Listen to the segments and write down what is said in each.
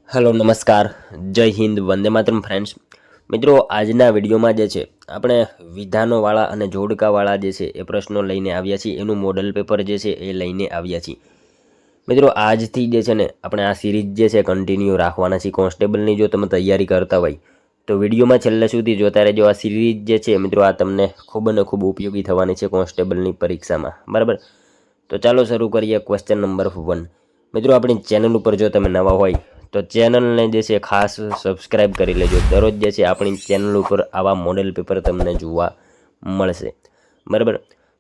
Hello નમસ્કાર જય Hind Vande Mataram friends મિત્રો આજના વિડીયોમાં જે છે આપણે વિધાનોવાળા અને જોડકાવાળા જે છે એ પ્રશ્નો લઈને આવ્યા છીએ એનું મોડલ પેપર જે છે એ લઈને આવ્યા છીએ મિત્રો આજથી જે છે ને આપણે આ સિરીઝ જે છે કન્ટિન્યુ રાખવાના છીએ કોન્સ્ટેબલની જો તમે તૈયારી કરતા હોય તો વિડીયોમાં છેલ્લે સુધી જોતા રહેજો આ સિરીઝ જે છે મિત્રો આ તમને ખૂબ ને ખૂબ ઉપયોગી થવાની છે કોન્સ્ટેબલની પરીક્ષામાં બરાબર તો ચાલો શરૂ કરીએ ક્વેશ્ચન નંબર 1 મિત્રો આપણી ચેનલ ઉપર જો તમે નવા હોય તો ચેનલને જે છે ખાસ સબસ્ક્રાઇબ કરી લેજો દરરોજ જે છે આપણી ચેનલ ઉપર આવા મોડેલ પેપર તમને જોવા મળશે બરાબર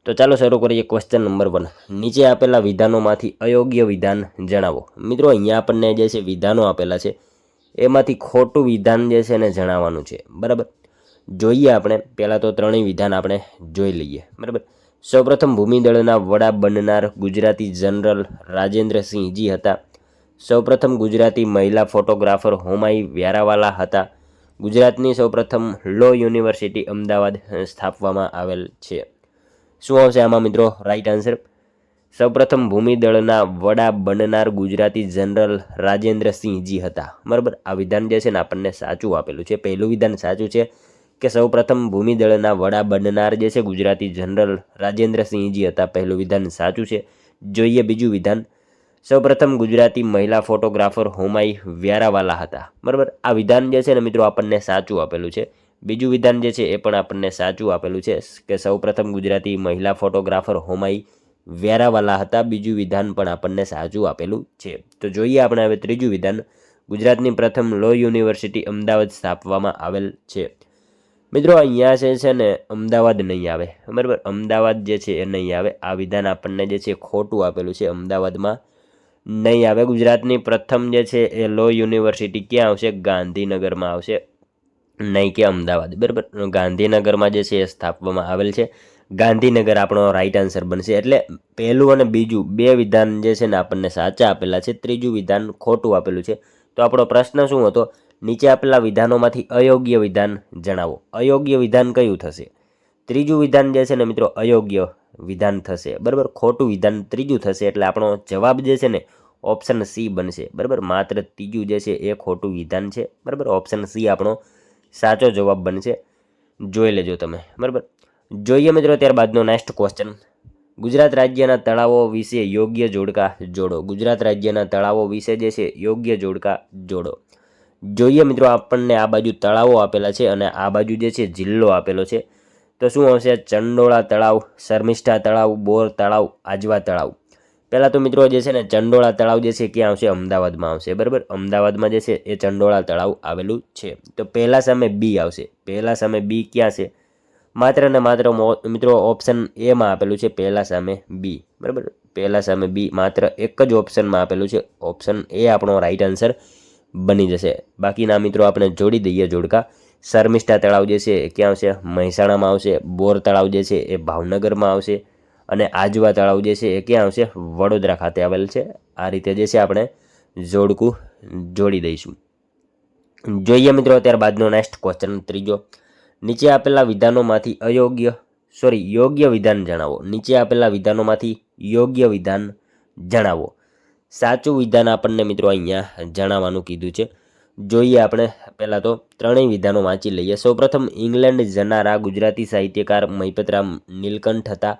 તો ચાલો શરૂ કરીએ ક્વેશ્ચન નંબર 1 નીચે આપેલા વિધાનોમાંથી અયોગ્ય વિધાન જણાવો મિત્રો અહીંયા આપણને જે છે વિધાનો આપેલા છે એમાંથી ખોટું વિધાન જે છે ને જણાવવાનું છે બરાબર જોઈએ આપણે પહેલાં તો ત્રણેય વિધાન આપણે જોઈ લઈએ બરાબર સૌપ્રથમ ભૂમિદળના વડા બનનાર ગુજરાતી જનરલ રાજેન્દ્રસિંહજી હતા સૌપ્રથમ ગુજરાતી મહિલા ફોટોગ્રાફર હોમાઈ વ્યારાવાલા હતા ગુજરાતની સૌપ્રથમ લો યુનિવર્સિટી અમદાવાદ સ્થાપવામાં આવેલ છે શું આવશે આમાં મિત્રો રાઈટ આન્સર સૌપ્રથમ ભૂમિદળના વડા બનનાર ગુજરાતી જનરલ રાજેન્દ્રસિંહજી હતા બરાબર આ વિધાન જે છે ને આપણને સાચું આપેલું છે પહેલું વિધાન સાચું છે કે સૌપ્રથમ ભૂમિદળના વડા બનનાર જે છે ગુજરાતી જનરલ રાજેન્દ્રસિંહજી હતા પહેલું વિધાન સાચું છે જોઈએ બીજું વિધાન સૌપ્રથમ ગુજરાતી મહિલા ફોટોગ્રાફર હોમાઈ વ્યારાવાલા હતા બરાબર આ વિધાન જે છે ને મિત્રો આપણને સાચું આપેલું છે બીજું વિધાન જે છે એ પણ આપણને સાચું આપેલું છે કે સૌપ્રથમ ગુજરાતી મહિલા ફોટોગ્રાફર હોમાઈ વ્યારાવાલા હતા બીજું વિધાન પણ આપણને સાચું આપેલું છે તો જોઈએ આપણે હવે ત્રીજું વિધાન ગુજરાતની પ્રથમ લો યુનિવર્સિટી અમદાવાદ સ્થાપવામાં આવેલ છે મિત્રો અહીંયા છે ને અમદાવાદ નહીં આવે બરાબર અમદાવાદ જે છે એ નહીં આવે આ વિધાન આપણને જે છે ખોટું આપેલું છે અમદાવાદમાં નહીં આવે ગુજરાતની પ્રથમ જે છે એ લો યુનિવર્સિટી ક્યાં આવશે ગાંધીનગરમાં આવશે નહીં કે અમદાવાદ બરાબર ગાંધીનગરમાં જે છે એ સ્થાપવામાં આવેલ છે ગાંધીનગર આપણો રાઈટ આન્સર બનશે એટલે પહેલું અને બીજું બે વિધાન જે છે ને આપણને સાચા આપેલા છે ત્રીજું વિધાન ખોટું આપેલું છે તો આપણો પ્રશ્ન શું હતો નીચે આપેલા વિધાનોમાંથી અયોગ્ય વિધાન જણાવો અયોગ્ય વિધાન કયું થશે ત્રીજું વિધાન જે છે ને મિત્રો અયોગ્ય વિધાન થશે બરાબર ખોટું વિધાન ત્રીજું થશે એટલે આપણો જવાબ જે છે ને ઓપ્શન સી બનશે બરાબર માત્ર ત્રીજું જે છે એ ખોટું વિધાન છે બરાબર ઓપ્શન સી આપણો સાચો જવાબ બનશે જોઈ લેજો તમે બરાબર જોઈએ મિત્રો ત્યારબાદનો નેક્સ્ટ ક્વેશ્ચન ગુજરાત રાજ્યના તળાવો વિશે યોગ્ય જોડકા જોડો ગુજરાત રાજ્યના તળાવો વિશે જે છે યોગ્ય જોડકા જોડો જોઈએ મિત્રો આપણને આ બાજુ તળાવો આપેલા છે અને આ બાજુ જે છે જિલ્લો આપેલો છે તો શું આવશે ચંડોળા તળાવ શર્મિષ્ઠા તળાવ બોર તળાવ આજવા તળાવ પહેલાં તો મિત્રો જે છે ને ચંડોળા તળાવ જે છે ક્યાં આવશે અમદાવાદમાં આવશે બરાબર અમદાવાદમાં જે છે એ ચંડોળા તળાવ આવેલું છે તો પહેલા સામે બી આવશે પહેલા સામે બી ક્યાં છે માત્ર ને માત્ર મિત્રો ઓપ્શન એમાં આપેલું છે પહેલા સામે બી બરાબર પહેલા સામે બી માત્ર એક જ ઓપ્શનમાં આપેલું છે ઓપ્શન એ આપણો રાઈટ આન્સર બની જશે બાકીના મિત્રો આપણે જોડી દઈએ જોડકા શર્મિષ્ઠા તળાવ જે છે એ ક્યાં આવશે મહેસાણામાં આવશે બોર તળાવ જે છે એ ભાવનગરમાં આવશે અને આજવા તળાવ જે છે એ ક્યાં આવશે વડોદરા ખાતે આવેલ છે આ રીતે જે છે આપણે જોડકું જોડી દઈશું જોઈએ મિત્રો ત્યારબાદનો નેક્સ્ટ ક્વેશ્ચન ત્રીજો નીચે આપેલા વિધાનોમાંથી યોગ્ય વિધાન જણાવો નીચે આપેલા વિધાનોમાંથી યોગ્ય વિધાન જણાવો સાચું વિધાન આપણને મિત્રો અહીંયા જણાવવાનું કીધું છે જોઈએ આપણે પહેલાં તો ત્રણેય વિધાનો વાંચી લઈએ સૌપ્રથમ ઇંગ્લેન્ડ જનારા ગુજરાતી સાહિત્યકાર મહિપતરામ નીલકંઠ હતા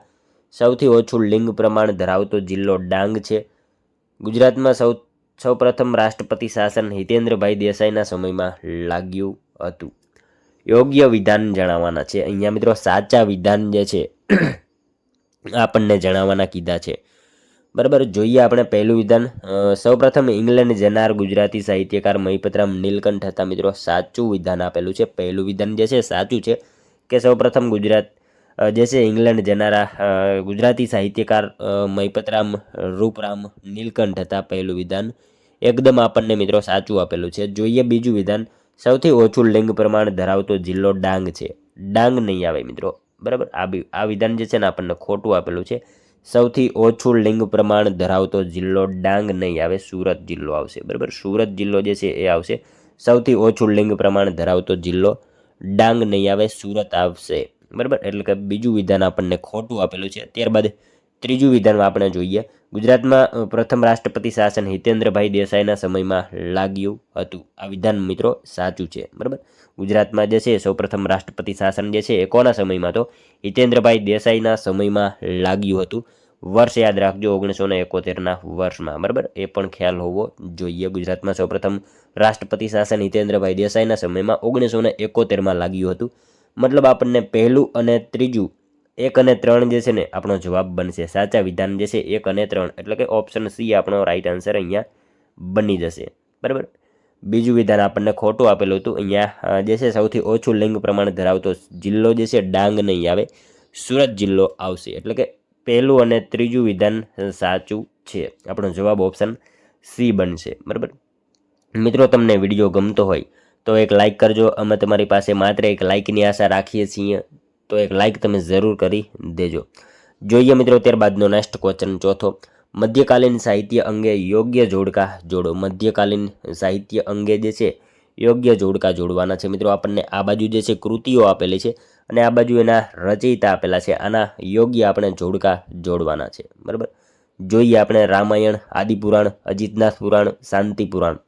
સૌથી ઓછું લિંગ પ્રમાણ ધરાવતો જિલ્લો ડાંગ છે ગુજરાતમાં સૌપ્રથમ રાષ્ટ્રપતિ શાસન હિતેન્દ્રભાઈ દેસાઈના સમયમાં લાગ્યું હતું યોગ્ય વિધાન જણાવવાના છે અહીંયા મિત્રો સાચા વિધાન જે છે આપણને જણાવવાના કીધા છે બરાબર જોઈએ આપણે પહેલું વિધાન સૌપ્રથમ ઇંગ્લેન્ડ જનાર ગુજરાતી સાહિત્યકાર મહિપતરામ નીલકંઠ હતા મિત્રો સાચું વિધાન આપેલું છે પહેલું વિધાન જે છે સાચું છે કે સૌપ્રથમ ગુજરાત જે છે ઇંગ્લેન્ડ જનારા ગુજરાતી સાહિત્યકાર મહિપતરામ રૂપરામ નીલકંઠ હતા પહેલું વિધાન એકદમ આપણને મિત્રો સાચું આપેલું છે જોઈએ બીજું વિધાન સૌથી ઓછું લિંગ પ્રમાણ ધરાવતો જિલ્લો ડાંગ છે ડાંગ નહીં આવે મિત્રો બરાબર આ વિધાન જે છે ને આપણને ખોટું આપેલું છે સૌથી ઓછું લિંગ પ્રમાણ ધરાવતો જિલ્લો ડાંગ નહીં આવે સુરત જિલ્લો આવશે બરાબર સુરત જિલ્લો જે છે એ આવશે સૌથી ઓછું લિંગ પ્રમાણ ધરાવતો જિલ્લો ડાંગ નહીં આવે સુરત આવશે બરાબર એટલે કે બીજું વિધાન આપણને ખોટું આપેલું છે ત્યારબાદ ત્રીજું વિધાનમાં આપણે જોઈએ, ગુજરાતમાં પ્રથમ રાષ્ટ્રપતિ શાસન હિતેન્દ્રભાઈ દેસાઈના સમયમાં લાગ્યું હતું. આ વિધાન મિત્રો સાચું છે, બરાબર. ગુજરાતમાં જે છે સૌપ્રથમ રાષ્ટ્રપતિ શાસન જે છે એ કોના સમયમાં, તો હિતેન્દ્રભાઈ દેસાઈના સમયમાં લાગ્યું હતું. વર્ષ યાદ રાખજો, 1971ના વર્ષમાં, બરાબર. એ પણ ખ્યાલ હોવો જોઈએ. ગુજરાતમાં સૌપ્રથમ રાષ્ટ્રપતિ શાસન હિતેન્દ્રભાઈ દેસાઈના સમયમાં 1971માં લાગ્યું હતું. મતલબ આપણને પહેલું અને ત્રીજું 1 અને 3 જે છે ને આપણો જવાબ બનશે. સાચા વિધાન જે છે 1 અને 3, એટલે કે ઓપ્શન સી આપણો રાઈટ આન્સર અહીંયા બની જશે, બરાબર. બીજું વિધાન આપણને ખોટું આપેલું હતું. અહીંયા જે છે સૌથી ઓછું લિંગ પ્રમાણ ધરાવતો જિલ્લો જે છે ડાંગ નહીં આવે, સુરત જિલ્લો આવશે. એટલે કે પહેલું અને ત્રીજું વિધાન સાચું છે. આપણો જવાબ ઓપ્શન સી બનશે, બરાબર. મિત્રો તમને વિડીયો ગમતો હોય તો એક લાઇક કરજો. અમે તમારી પાસે માત્ર એક લાઇકની આશા રાખીએ છીએ, તો એક લાઇક તમે જરૂર કરી દેજો. જોઈએ મિત્રો ત્યારબાદનો નેક્સ્ટ ક્વેશ્ચન ચોથો, મધ્યકાલીન સાહિત્ય અંગે યોગ્ય જોડકા જોડો. મધ્યકાલીન સાહિત્ય અંગે જે છે યોગ્ય જોડકા જોડવાના છે. મિત્રો આપણને આ બાજુ જે છે કૃતિઓ આપેલી છે અને આ બાજુ એના રચયિતા આપેલા છે. આના યોગ્ય આપણે જોડકા જોડવાના છે, બરાબર. જોઈએ આપણે રામાયણ, આદિપુરાણ, અજીતનાથ પુરાણ, શાંતિ પુરાણ.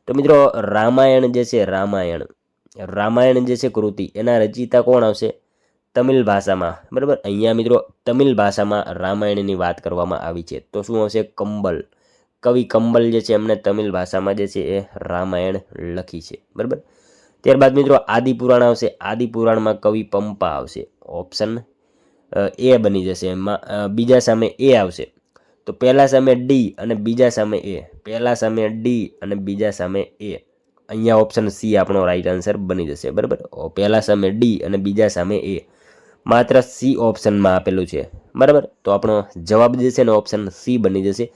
તો મિત્રો રામાયણ જે છે, રામાયણ જે છે કૃતિ, એના રચયિતા કોણ આવશે? તમિલ ભાષામાં, બરાબર. અહીંયા મિત્રો તમિલ ભાષામાં રામાયણની વાત કરવામાં આવી છે, તો શું આવશે? કંબલ. કવિ કંબલ જે છે એમને તમિલ ભાષામાં જે છે એ રામાયણ લખી છે, બરાબર. ત્યારબાદ મિત્રો આદિપુરાણ આવશે. આદિપુરાણમાં કવિ પંપા આવશે. ઓપ્શન એ બની જશે. એમાં બીજા સામે એ આવશે, તો પહેલા સામે ડી અને બીજા સામે એ, પહેલા સામે ડી અને બીજા સામે એ. અહીંયા ઓપ્શન સી આપણો રાઈટ આન્સર બની જશે, બરાબર. પહેલા સામે ડી અને બીજા સામે એ, માત્ર સી ઓપ્શનમાં આપેલું છે, બરાબર. તો આપણો જવાબ જે છે ને ઓપ્શન સી બની જશે.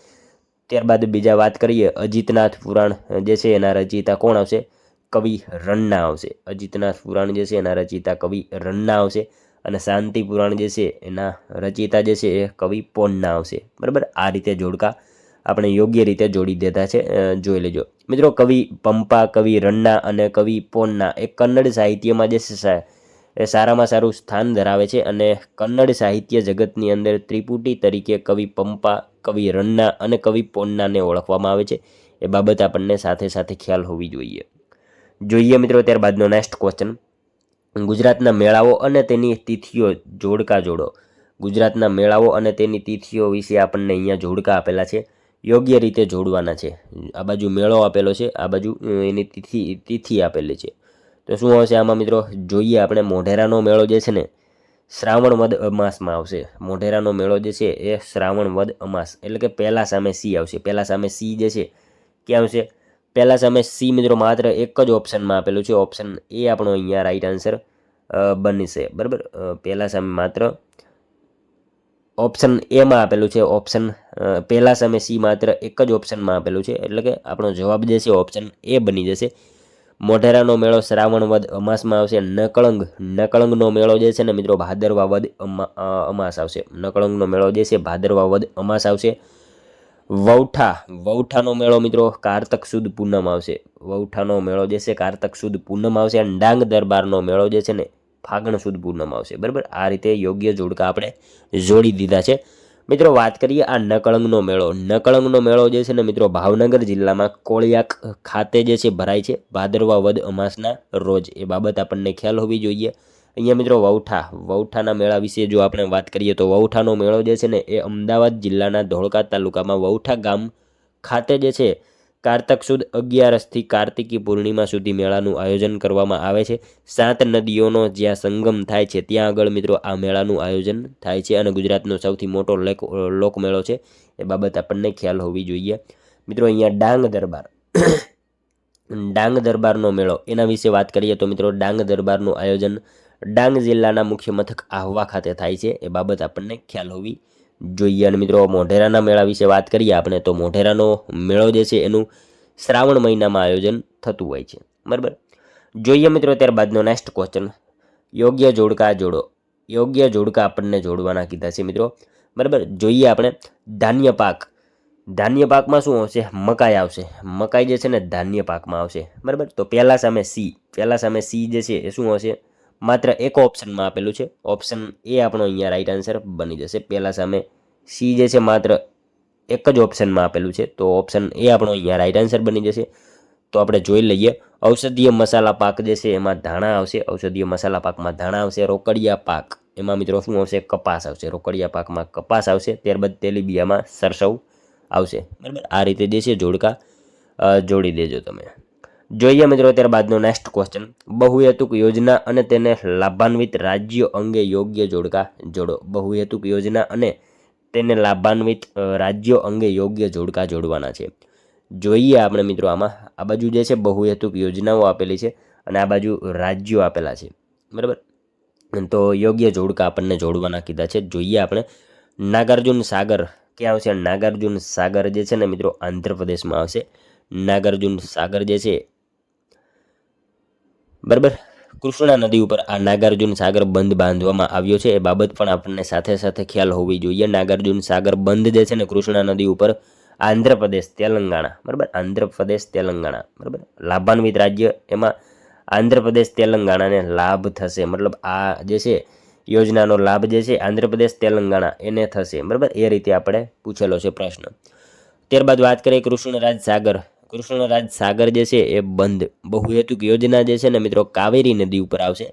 ત્યારબાદ બીજા વાત કરીએ, અજીતનાથ પુરાણ જે છે એના રચયિતા કોણ આવશે? કવિ રન્ના આવશે. અજીતનાથ પુરાણ જે છે એના રચયિતા કવિ રન્ના આવશે અને શાંતિ પુરાણ જે છે એના રચયિતા જે છે એ કવિ પોન્ના આવશે, બરાબર. આ રીતે જોડકા આપણે યોગ્ય રીતે જોડી દેતા છે, જોઈ લેજો મિત્રો. કવિ પંપા, કવિ રન્ના અને કવિ પોન્ના એ કન્નડ સાહિત્યમાં જે છે એ સારામાં સારું સ્થાન ધરાવે છે અને કન્નડ સાહિત્ય જગતની અંદર ત્રિપુટી તરીકે કવિ પંપા, કવિ રન્ના અને કવિ પોન્નાને ઓળખવામાં આવે છે. એ બાબત આપણને સાથે સાથે ખ્યાલ હોવી જોઈએ. જોઈએ મિત્રો ત્યારબાદનો નેક્સ્ટ ક્વેશ્ચન, ગુજરાતના મેળાઓ અને તેની તિથિઓ જોડકા જોડો. ગુજરાતના મેળાઓ અને તેની તિથિઓ વિશે આપણને અહીંયા જોડકા આપેલા છે, યોગ્ય રીતે જોડવાના છે. આ બાજુ મેળો આપેલો છે, આ બાજુ એની તિથિ આપેલી છે, તો શું આવશે આમાં મિત્રો? જોઈએ આપણે મોઢેરાનો મેળો જે છે ને શ્રાવણ વદ અમાસમાં આવશે. મોઢેરાનો મેળો જે છે એ શ્રાવણ વદ અમાસ, એટલે કે પહેલા સામે સી આવશે. પહેલા સામે સી જે છે ક્યાં આવશે? પહેલા સામે સી મિત્રો માત્ર એક જ ઓપ્શનમાં આપેલું છે, ઓપ્શન એ આપણો અહીંયા રાઈટ આન્સર બનશે, બરાબર. પહેલા સામે માત્ર ઓપ્શન એમાં આપેલું છે, ઓપ્શન પહેલા સામે સી માત્ર એક જ ઓપ્શનમાં આપેલું છે, એટલે કે આપણો જવાબ જે છે ઓપ્શન એ બની જશે. મોઢેરાનો મેળો શ્રાવણ વદ અમાસમાં આવશે. નકળંગનો મેળો જે છે ને મિત્રો ભાદરવા વદ અમાસ આવશે. નકળંગનો મેળો જે છે ભાદરવા વદ અમાસ આવશે. વૌઠાનો મેળો મિત્રો કારતક સુદ પૂનમ આવશે. વૌઠાનો મેળો જે છે કારતક સુદ પૂનમ આવશે. અને ડાંગ દરબારનો મેળો જે છે ને ફાગણ સુદ પૂનમ આવશે, બરાબર. આ રીતે યોગ્ય જોડકા આપણે જોડી દીધા છે. મિત્રો વાત કરીએ આ નકળંગનો મેળો. નકળંગનો મેળો જે છે ને મિત્રો ભાવનગર જિલ્લામાં કોળિયાક ખાતે જે છે ભરાય છે ભાદરવા વદ અમાસના રોજ. એ બાબત આપણને ખ્યાલ હોવી જોઈએ. અહીંયા મિત્રો વૌઠાના મેળા વિશે જો આપણે વાત કરીએ તો વૌઠાનો મેળો જે છે ને એ અમદાવાદ જિલ્લાના ધોળકા તાલુકામાં વૌઠા ગામ ખાતે જે છે કારતક સુદ 11થી કાર્તિકી પૂર્ણિમા સુધી મેળાનું આયોજન કરવામાં આવે છે. 7 નદીઓનો જ્યાં સંગમ થાય છે ત્યાં આગળ મિત્રો આ મેળાનું આયોજન થાય છે અને ગુજરાતનો સૌથી મોટો લોકમેળો છે. એ બાબત આપણને ખ્યાલ હોવી જોઈએ. મિત્રો અહીંયા ડાંગ દરબારનો મેળો એના વિશે વાત કરીએ તો મિત્રો ડાંગ દરબારનું આયોજન ડાંગ જિલ્લાના મુખ્ય મથક આહવા ખાતે થાય છે. એ બાબત આપણને ખ્યાલ હોવી જોઈએ. અને મિત્રો મોઢેરાના મેળા વિશે વાત કરીએ આપણે તો મોઢેરાનો મેળો જે છે એનું શ્રાવણ મહિનામાં આયોજન થતું હોય છે, બરાબર. જોઈએ મિત્રો ત્યારબાદનો નેક્સ્ટ ક્વેશ્ચન, યોગ્ય જોડકા જોડો. યોગ્ય જોડકા આપણને જોડવાના કીધા છે મિત્રો, બરાબર. જોઈએ આપણે ધાન્ય પાકમાં શું આવશે? મકાઈ આવશે. મકાઈ જે છે ને ધાન્ય પાકમાં આવશે, બરાબર. તો પહેલા સામે સી જે છે એ શું આવશે? માત્ર એક ઓપ્શનમાં આપેલું છે, ઓપ્શન એ આપણો અહીંયા રાઈટ આન્સર બની જશે. પહેલા સામે સી જે છે માત્ર એક જ ઓપ્શનમાં આપેલું છે, તો ઓપ્શન એ આપણો અહીંયા રાઈટ આન્સર બની જશે. તો આપણે જોઈ લઈએ. ઔષધીય મસાલા પાક જે છે એમાં ધાણા આવશે. ઔષધીય મસાલા પાકમાં ધાણા આવશે. રોકડિયા પાક એમાં મિત્રો શું આવશે? કપાસ આવશે. રોકડિયા પાકમાં કપાસ આવશે. ત્યારબાદ તેલીબિયામાં સરસવ આવશે. બરાબર, આ રીતે જે છે જોડકા જોડી દેજો તમે. જોઈએ મિત્રો ત્યારબાદનો નેક્સ્ટ ક્વેશ્ચન. બહુહેતુક યોજના અને તેને લાભાન્વિત રાજ્યો અંગે યોગ્ય જોડકા જોડો. બહુહેતુક યોજના અને તેને લાભાન્વિત રાજ્યો અંગે યોગ્ય જોડકા જોડવાના છે. જોઈએ આપણે મિત્રો આમાં આ બાજુ જે છે બહુહેતુક યોજનાઓ આપેલી છે અને આ બાજુ રાજ્યો આપેલા છે. બરાબર, તો યોગ્ય જોડકા આપણને જોડવાના કીધા છે. જોઈએ આપણે. નાગાર્જુન સાગર ક્યાં આવશે? નાગાર્જુન સાગર જે છે ને મિત્રો આંધ્રપ્રદેશમાં આવશે. નાગાર્જુન સાગર જે છે, બરાબર, કૃષ્ણા નદી ઉપર આ નાગાર્જુન સાગર બંધ બાંધવામાં આવ્યો છે. એ બાબત પણ આપણને સાથે સાથે ખ્યાલ હોવી જોઈએ. નાગાર્જુન સાગર બંધ જે છે ને કૃષ્ણા નદી ઉપર આંધ્રપ્રદેશ, તેલંગાણા, બરાબર, આંધ્રપ્રદેશ, તેલંગાણા, બરાબર, લાભાન્વિત રાજ્ય એમાં આંધ્રપ્રદેશ, તેલંગાણાને લાભ થશે. મતલબ આ જે છે યોજનાનો લાભ જે છે આંધ્રપ્રદેશ, તેલંગાણા એને થશે. બરાબર, એ રીતે આપણે પૂછેલો છે પ્રશ્ન. ત્યારબાદ વાત કરીએ કૃષ્ણરાજ સાગર. કૃષ્ણરાજ સાગર જે છે એ બંધ બહુહેતુક યોજના જે છે ને મિત્રો કાવેરી નદી ઉપર આવશે.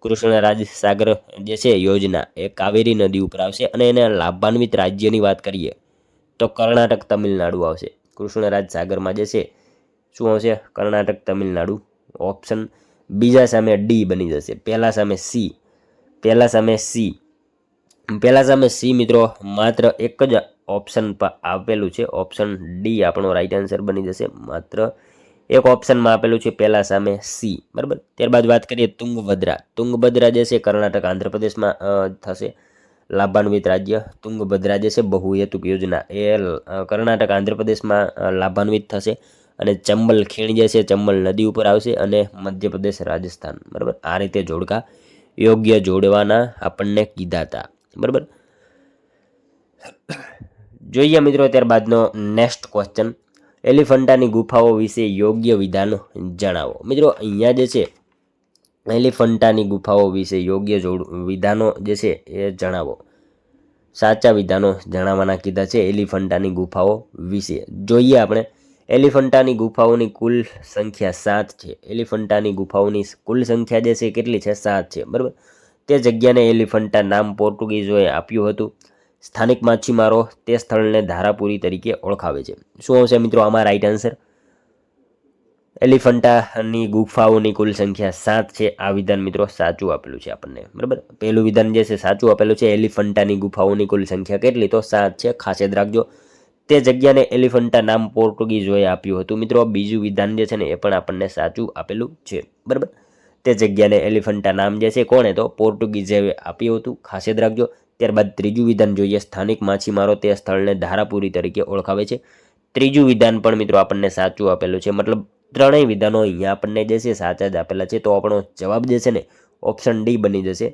કૃષ્ણરાજ સાગર જે છે યોજના એ કાવેરી નદી ઉપર આવશે અને એને લાભાન્વિત રાજ્યની વાત કરીએ તો કર્ણાટક, તમિલનાડુ આવશે. કૃષ્ણરાજ સાગરમાં જે છે શું આવશે? કર્ણાટક, તમિલનાડુ. ઓપ્શન બીજા સામે ડી બની જશે. પહેલા સામે સી. પહેલા સામે સી મિત્રો માત્ર એક જ ઓપ્શન પર આપેલું છે. ઓપ્શન ડી આપણો રાઈટ આન્સર બની જશે. માત્ર એક ઓપ્શનમાં આપેલું છે પહેલા સામે સી. બરાબર, ત્યારબાદ વાત કરીએ તુંગભદ્રા. તુંગભદ્રા જે છે કર્ણાટક, આંધ્રપ્રદેશમાં થશે લાભાન્વિત રાજ્ય. તુંગભદ્રા જે છે બહુહેતુક યોજના એ કર્ણાટક, આંધ્રપ્રદેશમાં લાભાન્વિત થશે અને ચંબલ ખીણ જે છે ચંબલ નદી ઉપર આવશે અને મધ્યપ્રદેશ, રાજસ્થાન. બરાબર, આ રીતે જોડકા યોગ્ય જોડવાના આપણને કીધા હતા. બરાબર, જોઈએ મિત્રો ત્યારબાદનો નેક્સ્ટ ક્વેશ્ચન. એલિફન્ટાની ગુફાઓ વિશે યોગ્ય વિધાનો જણાવો. મિત્રો અહીંયા જે છે એલિફન્ટાની ગુફાઓ વિશે યોગ્ય વિધાનો જે છે એ જણાવો. સાચા વિધાનો જણાવવાના કીધા છે એલિફન્ટાની ગુફાઓ વિશે. જોઈએ આપણે. એલિફન્ટાની ગુફાઓની કુલ સંખ્યા 7 છે. એલિફન્ટાની ગુફાઓની કુલ સંખ્યા જે છે કેટલી છે? 7 છે. બરાબર, તે જગ્યાને એલિફન્ટા નામ પોર્ટુગીઝોએ આપ્યું હતું. સ્થાનિક માછીમારો તે સ્થળને ધારાપુરી તરીકે ઓળખાવે છે. શું આવશે મિત્રો આમાં રાઈટ આન્સર? એલિફન્ટાની ગુફાઓની કુલ સંખ્યા 7 છે. આ વિધાન મિત્રો સાચું આપેલું છે આપણને. બરાબર, પહેલું વિધાન જે છે સાચું આપેલું છે. એલિફન્ટાની ગુફાઓની કુલ સંખ્યા કેટલી? તો 7 છે. ખાસ યાદ રાખજો. તે જગ્યાને એલિફન્ટા નામ પોર્ટુગીઝોએ આપ્યું હતું. મિત્રો બીજું વિધાન જે છે ને એ પણ આપણને સાચું આપેલું છે. બરાબર, તે જગ્યાને એલિફન્ટા નામ જે છે કોણે? તો પોર્ટુગીઝોએ આપ્યું હતું. ખાસ યાદ રાખજો. ત્યારબાદ ત્રીજું વિધાન જોઈએ. સ્થાનિક માછીમારો તે સ્થળને ધારાપુરી તરીકે ઓળખાવે છે. ત્રીજું વિધાન પણ મિત્રો આપણને સાચું આપેલું છે. મતલબ ત્રણેય વિધાનો અહીંયા આપણને જે છે સાચા જ આપેલા છે. તો આપણો જવાબ જે છે ને ઓપ્શન ડી બની જશે.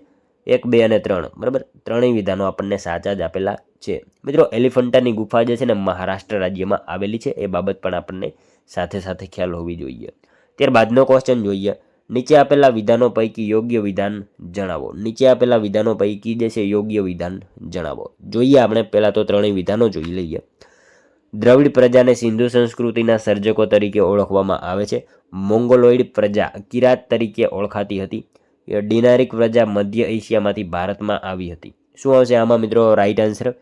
1, 2 અને 3. બરાબર, ત્રણેય વિધાનો આપણને સાચા જ આપેલા છે. મિત્રો એલિફન્ટાની ગુફા જે છે ને મહારાષ્ટ્ર રાજ્યમાં આવેલી છે. એ બાબત પણ આપણને સાથે સાથે ખ્યાલ હોવી જોઈએ. ત્યારબાદનો ક્વેશ્ચન જોઈએ. નીચે આપેલા વિધાનો પૈકી યોગ્ય વિધાન જણાવો. નીચે આપેલા વિધાનો પૈકી જે છે યોગ્ય વિધાન જણાવો. જોઈએ આપણે પહેલાં તો ત્રણેય વિધાનો જોઈ લઈએ. દ્રવિડ પ્રજાને સિંધુ સંસ્કૃતિના સર્જકો તરીકે ઓળખવામાં આવે છે. મોંગોલોઇડ પ્રજા કિરાત તરીકે ઓળખાતી હતી. ડિનારિક પ્રજા મધ્ય એશિયામાંથી ભારતમાં આવી હતી. શું આવશે આમાં મિત્રો રાઈટ આન્સર?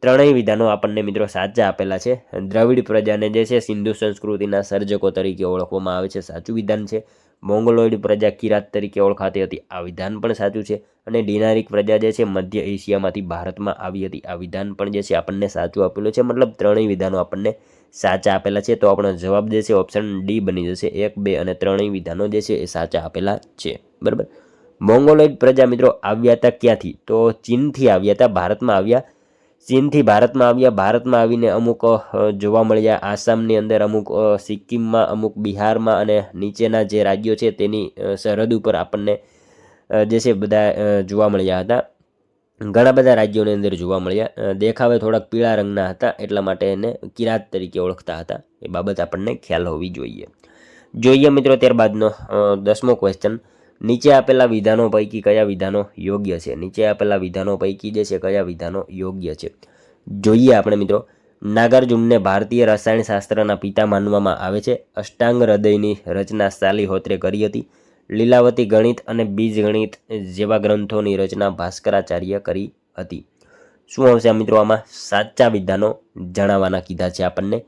ત્રણેય વિધાનો આપણને મિત્રો સાચા આપેલા છે. દ્રવિડ પ્રજાને જે છે સિંધુ સંસ્કૃતિના સર્જકો તરીકે ઓળખવામાં આવે છે. સાચું વિધાન છે. મોંગોલોઇડ પ્રજા કિરાત તરીકે ઓળખાતી હતી. આ વિધાન પણ સાચું છે. અને ડિનારિક પ્રજા જે છે મધ્ય એશિયામાંથી ભારતમાં આવી હતી. આ વિધાન પણ જે છે આપણને સાચું આપેલું છે. મતલબ ત્રણેય વિધાનો આપણને સાચા આપેલા છે. તો આપણો જવાબ જે છે ઓપ્શન ડી બની જશે. 1, 2 અને ત્રણેય વિધાનો જે છે એ સાચા આપેલા છે. બરાબર, મોંગોલોઇડ પ્રજા મિત્રો આવ્યા હતા ક્યાંથી? તો ચીનથી આવ્યા હતા. ભારતમાં આવ્યા. ચીનથી ભારતમાં આવ્યા. ભારતમાં આવીને અમુક જોવા મળ્યા આસામની અંદર, અમુક સિક્કિમમાં, અમુક બિહારમાં અને નીચેના જે રાજ્યો છે તેની સરહદ ઉપર આપણને જે છે બધા જોવા મળ્યા હતા. ઘણા બધા રાજ્યોની અંદર જોવા મળ્યા. દેખાવે થોડાક પીળા રંગના હતા એટલા માટે એને કિરાત તરીકે ઓળખતા હતા. એ બાબત આપણને ખ્યાલ હોવી જોઈએ. જોઈએ મિત્રો ત્યારબાદનો 10મો ક્વેશ્ચન. નીચે આપેલા વિધાનો પૈકી કયા વિધાનો યોગ્ય છે? નીચે આપેલા વિધાનો પૈકી જે છે કયા વિધાનો યોગ્ય છે? જોઈએ આપણે મિત્રો. નાગાર્જુનને ભારતીય રસાયણશાસ્ત્રના પિતા માનવામાં આવે છે. અષ્ટાંગ હૃદયની રચના સાલિહોત્રે કરી હતી. લીલાવતી ગણિત અને બીજગણિત જેવા ગ્રંથોની રચના ભાસ્કરાચાર્ય કરી હતી. શું આવશે મિત્રો આમાં? સાચા વિધાનો જણાવવાના કીધા છે આપણને.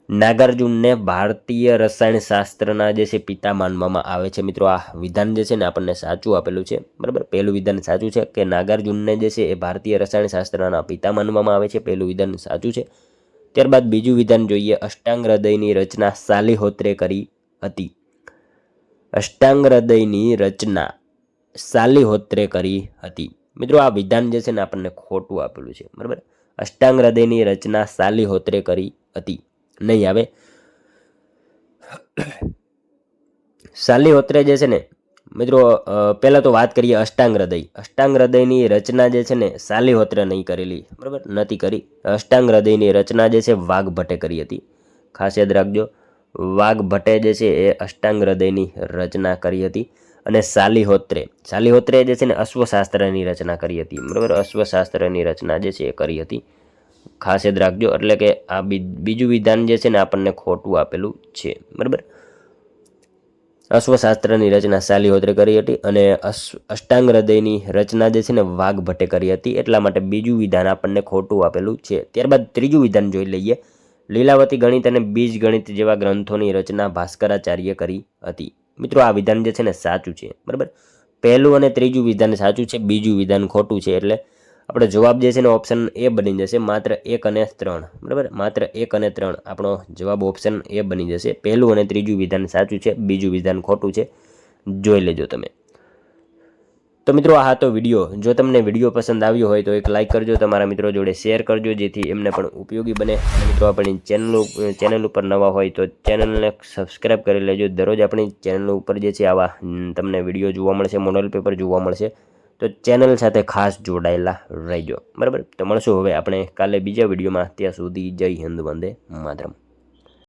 નાગાર્જુનને ભારતીય રસાયણશાસ્ત્રના જે છે પિતા માનવામાં આવે છે. મિત્રો આ વિધાન જે છે ને આપણને સાચું આપેલું છે, બરાબર. પહેલું વિધાન સાચું છે કે નાગાર્જુનને જે છે એ ભારતીય રસાયણશાસ્ત્રના પિતા માનવામાં આવે છે. પહેલું વિધાન સાચું છે. ત્યારબાદ બીજું વિધાન જોઈએ. અષ્ટાંગ હૃદયની રચના સાલિહોત્રે કરી હતી. અષ્ટાંગ હૃદયની રચના સાલિહોત્રે કરી હતી. મિત્રો આ વિધાન જે છે ને આપણને ખોટું આપેલું છે, બરાબર. અષ્ટાંગ હૃદયની રચના સાલિહોત્રે કરી હતી નહીં આવે. સાલિહોત્રે જે છે ને મિત્રો પહેલાં તો વાત કરીએ અષ્ટાંગ હૃદય. અષ્ટાંગ હૃદયની રચના જે છે ને સાલિહોત્રે નહીં કરેલી, બરાબર, નથી કરી. અષ્ટાંગ હૃદયની રચના જે છે વાઘભટ્ટે કરી હતી. ખાસ યાદ રાખજો, વાઘભટ્ટે જે છે એ અષ્ટાંગ હૃદયની રચના કરી હતી. અને સાલિહોત્રે જે છે ને અશ્વશાસ્ત્રની રચના કરી હતી, બરાબર. અશ્વશાસ્ત્રની રચના જે છે એ કરી હતી. ખાસ યાદ રાખજો. એટલે કે આ બીજું વિધાન જે છે ને આપણને ખોટું આપેલું છે, બરાબર. અશ્વશાસ્ત્રની રચના સાલિહોત્રે કરી હતી અને અષ્ટાંગ હૃદયની રચના જે છે ને વાઘભટ્ટે કરી હતી. એટલા માટે બીજું વિધાન આપણને ખોટું આપેલું છે. ત્યારબાદ ત્રીજું વિધાન જોઈ લઈએ. લીલાવતી ગણિત અને બીજગણિત જેવા ગ્રંથોની રચના ભાસ્કરાચાર્ય કરી હતી. મિત્રો આ વિધાન જે છે ને સાચું છે, બરાબર. પહેલું અને ત્રીજું વિધાન સાચું છે, બીજું વિધાન ખોટું છે. એટલે આપણો જવાબ જે છે ને ઓપ્શન એ બની જશે. માત્ર 1 અને 3, બરાબર. માત્ર 1 અને 3 આપણો જવાબ ઓપ્શન એ બની જશે. પહેલું અને ત્રીજું વિધાન સાચું છે, બીજું વિધાન ખોટું છે. જોઈ લેજો તમે. તો મિત્રો આ હતો વિડીયો. જો તમને વિડીયો પસંદ આવ્યો હોય તો એક લાઇક કરજો, તમારા મિત્રો જોડે શેર કરજો, જેથી એમને પણ ઉપયોગી બને. અને મિત્રો આપણી ચેનલ ઉપર નવા હોય તો ચેનલને સબસ્ક્રાઈબ કરી લેજો. દરરોજ આપણી ચેનલ ઉપર જે છે આવા તમને વિડીયો જોવા મળશે, મોડલ પેપર જોવા મળશે. તો ચેનલ સાથે ખાસ જોડાયેલા રહેજો, બરાબર. તો મળશું હવે આપણે કાલે બીજા વિડીયોમાં. ત્યાં સુધી જય હિન્દ, વંદે માતરમ.